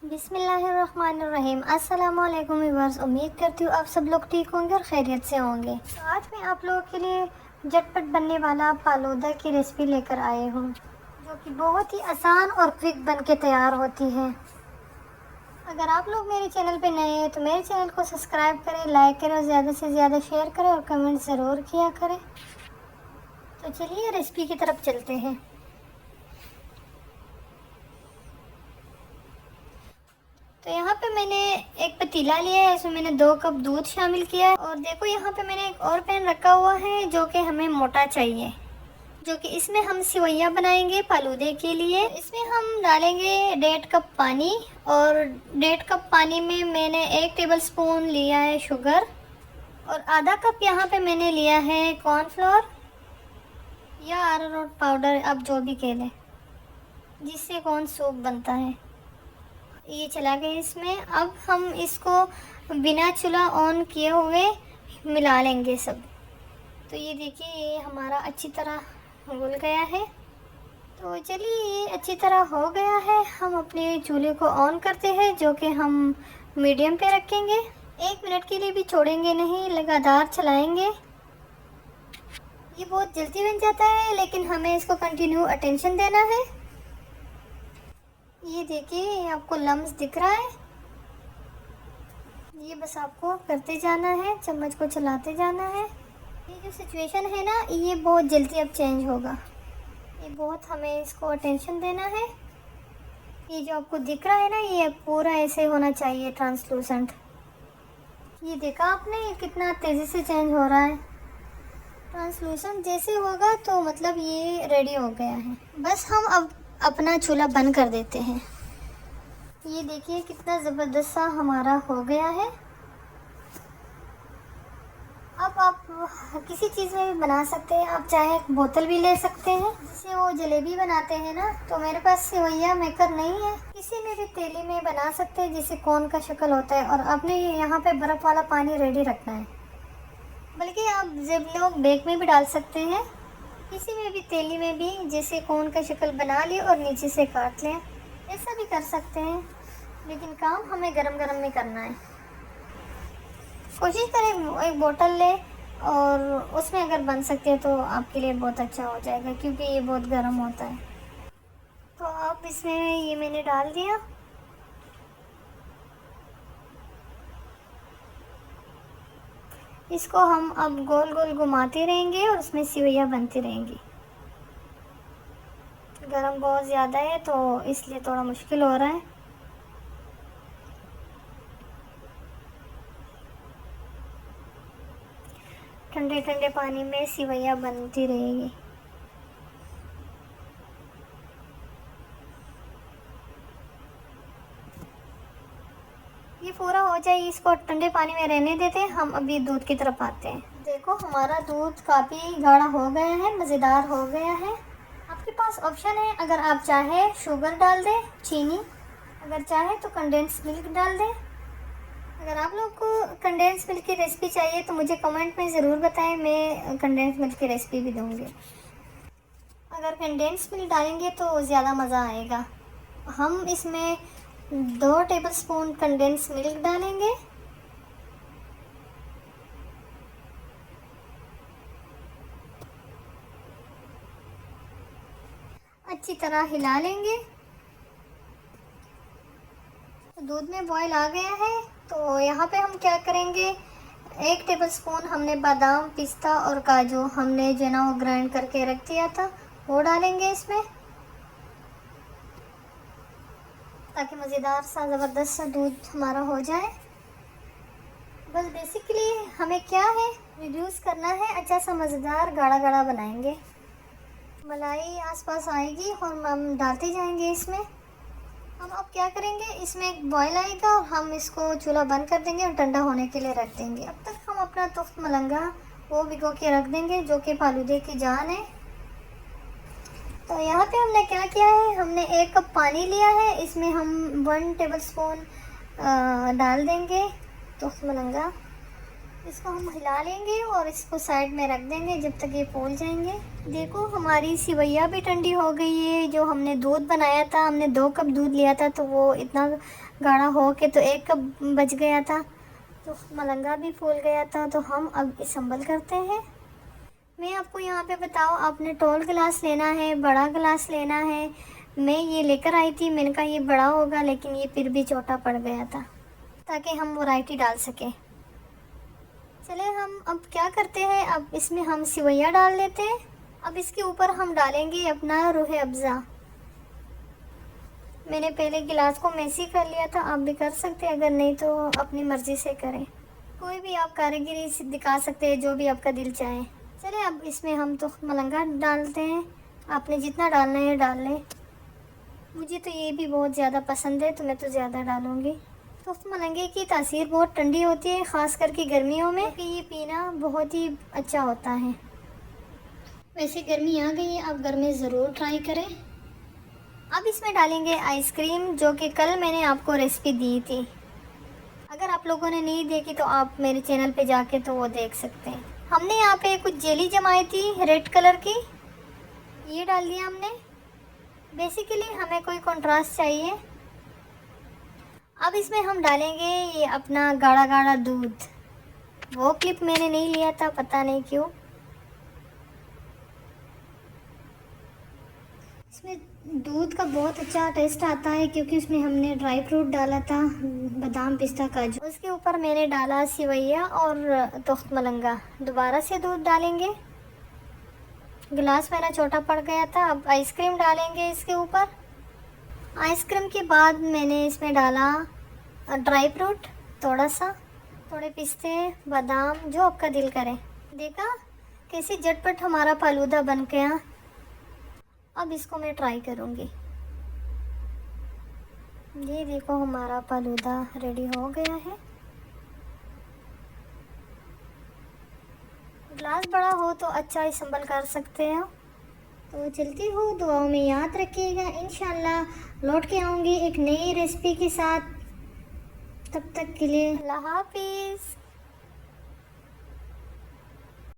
बिस्मिल्लाहिर्रहमानिर्रहीम। अस्सलाम वालेकुम व्यूअर्स। उम्मीद करती हूँ आप सब लोग ठीक होंगे और खैरियत से होंगे। तो आज मैं आप लोगों के लिए झटपट बनने वाला फालूदा की रेसिपी लेकर आए हूँ, जो कि बहुत ही आसान और क्विक बन के तैयार होती है। अगर आप लोग मेरे चैनल पे नए हैं तो मेरे चैनल को सब्सक्राइब करें, लाइक करें और ज़्यादा से ज़्यादा शेयर करें और कमेंट ज़रूर किया करें। तो चलिए रेसिपी की तरफ चलते हैं। तो यहाँ पे मैंने एक पतीला लिया है, इसमें मैंने 2 कप दूध शामिल किया है। और देखो यहाँ पे मैंने एक और पैन रखा हुआ है जो कि हमें मोटा चाहिए, जो कि इसमें हम सेवइयाँ बनाएंगे फालूदे के लिए। इसमें हम डालेंगे 1.5 कप पानी, और 1.5 कप पानी में मैंने 1 टेबल स्पून लिया है शुगर, और आधा कप यहाँ पे मैंने लिया है कॉर्नफ्लोर या अरारोट पाउडर, आप जो भी कह लें, जिससे कॉर्न सूप बनता है। ये चला गया इसमें। अब हम इसको बिना चूल्हा ऑन किए हुए मिला लेंगे सब। तो ये देखिए, ये हमारा अच्छी तरह घुल गया है। तो चलिए, ये अच्छी तरह हो गया है। हम अपने चूल्हे को ऑन करते हैं, जो कि हम मीडियम पे रखेंगे। 1 मिनट के लिए भी छोड़ेंगे नहीं, लगातार चलाएंगे। ये बहुत जल्दी बन जाता है, लेकिन हमें इसको कंटिन्यू अटेंशन देना है। ये देखिए, आपको लम्स दिख रहा है, ये बस आपको करते जाना है, चम्मच को चलाते जाना है। ये जो सिचुएशन है ना, ये बहुत जल्दी अब चेंज होगा। ये बहुत हमें इसको अटेंशन देना है। ये जो आपको दिख रहा है ना, ये पूरा ऐसे होना चाहिए, ट्रांसलूसेंट। ये देखा आपने कितना तेज़ी से चेंज हो रहा है। ट्रांसलूसेंट जैसे होगा तो मतलब ये रेडी हो गया है। बस हम अब अपना चूल्हा बंद कर देते हैं। ये देखिए कितना ज़बरदस्त सा हमारा हो गया है। अब आप किसी चीज़ में भी बना सकते हैं। आप चाहे बोतल भी ले सकते हैं, जिससे वो जलेबी बनाते हैं ना। तो मेरे पास सेवइया मेकर नहीं है, किसी में भी तेली में बना सकते हैं, जिससे कोन का शक्ल होता है। और आपने यहाँ पे बर्फ़ वाला पानी रेडी रखना है, बल्कि आप जब लोग बेक में भी डाल सकते हैं, किसी में भी तेली में भी, जैसे कोन का शक्ल बना लिए और नीचे से काट लें, ऐसा भी कर सकते हैं। लेकिन काम हमें गरम गरम में करना है। कोशिश करें एक बोतल ले, और उसमें अगर बन सकते हैं तो आपके लिए बहुत अच्छा हो जाएगा, क्योंकि ये बहुत गर्म होता है। तो अब इसमें ये मैंने डाल दिया। इसको हम अब गोल गोल घुमाते रहेंगे और उसमें सेवइयाँ बनती रहेंगी। गरम बहुत ज़्यादा है तो इसलिए थोड़ा मुश्किल हो रहा है। ठंडे ठंडे पानी में सेवइयाँ बनती रहेगी। ये पूरा हो जाए, इसको ठंडे पानी में रहने देते हैं। हम अभी दूध की तरफ आते हैं। देखो हमारा दूध काफ़ी गाढ़ा हो गया है, मज़ेदार हो गया है। आपके पास ऑप्शन है, अगर आप चाहे शुगर डाल दें, चीनी, अगर चाहे तो कंडेंस मिल्क डाल दें। अगर आप लोग को कंडेंस मिल्क की रेसिपी चाहिए तो मुझे कमेंट में ज़रूर बताएं, मैं कंडेंस मिल्क की रेसिपी भी दूँगी। अगर कंडेंस मिल्क डालेंगे तो ज़्यादा मज़ा आएगा। हम इसमें 2 टेबल स्पून कंडेंस मिल्क डालेंगे। अच्छी तरह हिला लेंगे। तो दूध में बॉईल आ गया है, तो यहाँ पे हम क्या करेंगे, 1 टेबल स्पून हमने बादाम, पिस्ता और काजू हमने जो ना वो ग्राइंड करके रख दिया था, वो डालेंगे इसमें, ताकि मज़ेदार सा ज़बरदस्त सा दूध हमारा हो जाए। बस बेसिकली हमें क्या है, रिड्यूस करना है, अच्छा सा मज़ेदार गाढ़ा गाढ़ा बनाएंगे। मलाई आसपास आएगी और हम डालते जाएंगे इसमें। हम अब क्या करेंगे, इसमें एक बॉयल आएगा और हम इसको चूल्हा बंद कर देंगे और ठंडा होने के लिए रख देंगे। अब तक हम अपना तुफ्त मलंगा वो भिगो के रख देंगे, जो कि फालूदे की जान है। तो यहाँ पे हमने क्या किया है, हमने 1 कप पानी लिया है, इसमें हम 1 टेबल स्पून डाल देंगे तुफ्त मलंगा। इसको हम हिला लेंगे और इसको साइड में रख देंगे जब तक ये फूल जाएंगे। देखो हमारी सिवैया भी ठंडी हो गई है। जो हमने दूध बनाया था, हमने 2 कप दूध लिया था, तो वो इतना गाढ़ा हो के तो 1 कप बच गया था, तो मलंगा भी फूल गया था। तो हम अब संभल करते हैं। मैं आपको यहाँ पे बताऊँ, आपने टॉल गिलास लेना है, बड़ा गिलास लेना है। मैं ये लेकर आई थी, मैंने कहा ये बड़ा होगा, लेकिन ये फिर भी छोटा पड़ गया था, ताकि हम वैरायटी डाल सकें। चले हम अब क्या करते हैं, अब इसमें हम सिवैया डाल लेते हैं। अब इसके ऊपर हम डालेंगे अपना रूह अफ़ज़ा। मैंने पहले गिलास को मैसी कर लिया था, आप भी कर सकते हैं, अगर नहीं तो अपनी मर्ज़ी से करें। कोई भी आप कारीगरी दिखा सकते हैं, जो भी आपका दिल चाहे। चले अब इसमें हम तो मलंगा डालते हैं। आपने जितना डालना है डाल लें। मुझे तो ये भी बहुत ज़्यादा पसंद है, तो मैं तो ज़्यादा डालूँगी। तो मलंगे की तासीर बहुत ठंडी होती है, ख़ास करके गर्मियों में, कि ये पीना बहुत ही अच्छा होता है। वैसे गर्मी आ गई है, आप घर में ज़रूर ट्राई करें। अब इसमें डालेंगे आइसक्रीम, जो कि कल मैंने आपको रेसिपी दी थी। अगर आप लोगों ने नहीं देखी तो आप मेरे चैनल पे जाके तो वो देख सकते हैं। हमने यहाँ पे कुछ जेली जमाई थी रेड कलर की, ये डाल दिया हमने। बेसिकली हमें कोई कंट्रास्ट चाहिए। अब इसमें हम डालेंगे ये अपना गाढ़ा गाढ़ा दूध। वो क्लिप मैंने नहीं लिया था, पता नहीं क्यों। इसमें दूध का बहुत अच्छा टेस्ट आता है, क्योंकि उसमें हमने ड्राई फ्रूट डाला था, बादाम पिस्ता काजू। उसके ऊपर मैंने डाला सिवैया और तख्त मलंगा। दोबारा से दूध डालेंगे, गिलास मेरा छोटा पड़ गया था। अब आइसक्रीम डालेंगे इसके ऊपर। आइसक्रीम के बाद मैंने इसमें डाला ड्राई फ्रूट, थोड़ा सा, थोड़े पिस्ते, बादाम, जो आपका दिल करे। देखा कैसे झटपट हमारा फालूदा बन गया। अब इसको मैं ट्राई करूँगी। ये देखो हमारा फालूदा रेडी हो गया है। ग्लास बड़ा हो तो अच्छा ही संभल कर सकते हो। तो चलती हूँ, दुआओं में याद रखिएगा। इंशाल्लाह लौट के आऊँगी एक नई रेसिपी के साथ। तब तक के लिए अल्लाह हाफिज़।